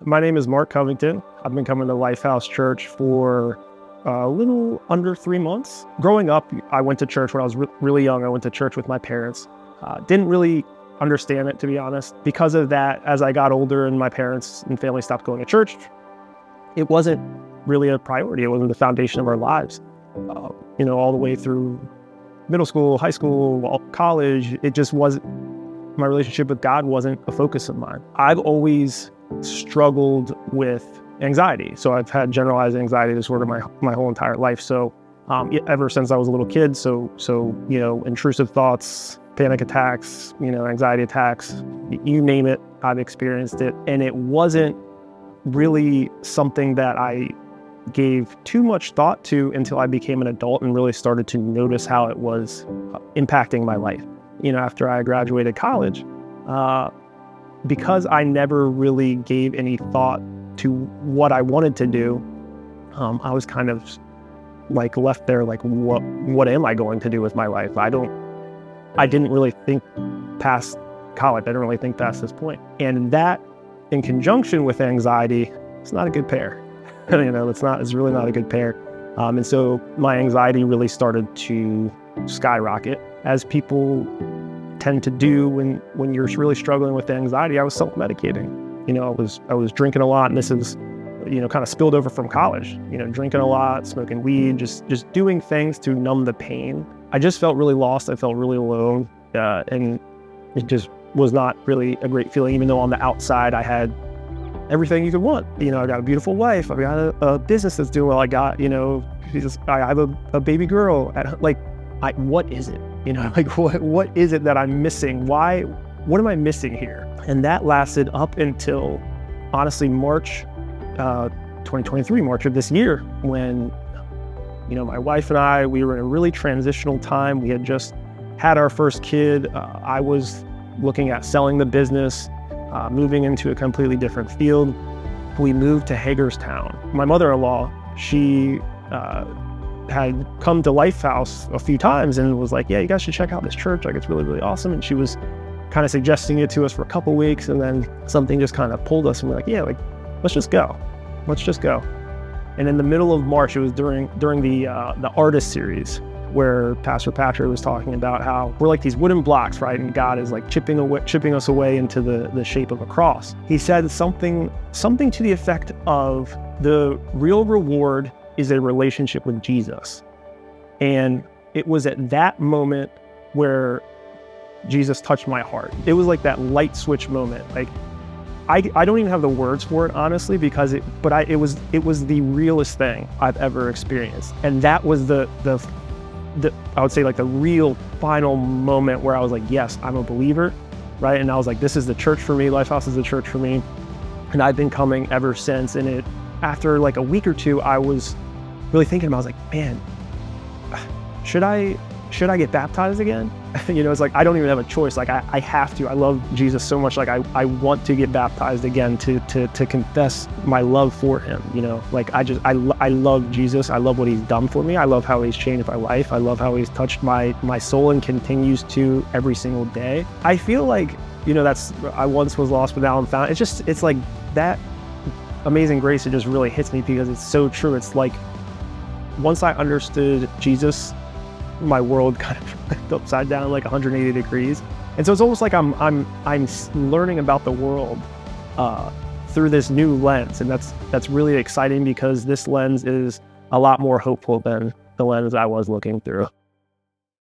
My name is Mark Covington. I've been coming to Lifehouse Church for a little under 3 months. Growing up, I went to church when I was really young. I went to church with my parents. Didn't really understand it, to be honest. Because of that, as I got older and my parents and family stopped going to church, it wasn't really a priority. It wasn't the foundation of our lives. All the way through middle school, high school, college, it just wasn't, my relationship with God wasn't a focus of mine. I've always struggled with anxiety. So I've had generalized anxiety disorder my whole entire life. So ever since I was a little kid, so intrusive thoughts, panic attacks, anxiety attacks, you name it, I've experienced it. And it wasn't really something that I gave too much thought to until I became an adult and really started to notice how it was impacting my life. After I graduated college, because I never really gave any thought to what I wanted to do, I was kind of left there what am I going to do with my life? I didn't really think past college. I didn't really think past this point. And that, in conjunction with anxiety, it's not a good pair. It's really not a good pair. And so my anxiety really started to skyrocket, as people tend to do when you're really struggling with anxiety. I was self-medicating. I was drinking a lot, and this is, kind of spilled over from college. Drinking a lot, smoking weed, just doing things to numb the pain. I just felt really lost. I felt really alone, and it just was not really a great feeling. Even though on the outside I had everything you could want. I got a beautiful wife. I got a business that's doing well. I got, I have a baby girl. What is it? What is it that I'm missing? What am I missing here? And that lasted up until, honestly, March 2023, March of this year, when, my wife and I, we were in a really transitional time. We had just had our first kid. I was looking at selling the business, moving into a completely different field. We moved to Hagerstown. My mother-in-law, she had come to Lifehouse a few times and was like, yeah, you guys should check out this church. It's really, really awesome. And she was kind of suggesting it to us for a couple weeks. And then something just kind of pulled us and we're like, yeah, let's just go. Let's just go. And in the middle of March, it was during the artist series, where Pastor Patrick was talking about how we're like these wooden blocks, right? And God is chipping us away into the shape of a cross. He said something to the effect of, the real reward is a relationship with Jesus. And it was at that moment where Jesus touched my heart. It was like that light switch moment. I don't even have the words for it, honestly, because it was the realest thing I've ever experienced. And that was the I would say the real final moment where I was like, yes, I'm a believer, right? And I was like, this is the church for me. Lifehouse is the church for me. And I've been coming ever since. And after a week or two, I was really thinking about, I was like, man, should I get baptized again? It's I don't even have a choice. I have to. I love Jesus so much. I want to get baptized again to confess my love for him. I love Jesus. I love what he's done for me. I love how he's changed my life. I love how he's touched my soul and continues to every single day. I feel I once was lost, but now I'm found. It's like that amazing grace. It just really hits me because it's so true. It's once I understood Jesus, my world kind of flipped upside down 180 degrees. And so it's almost like I'm learning about the world through this new lens. And that's really exciting, because this lens is a lot more hopeful than the lens I was looking through.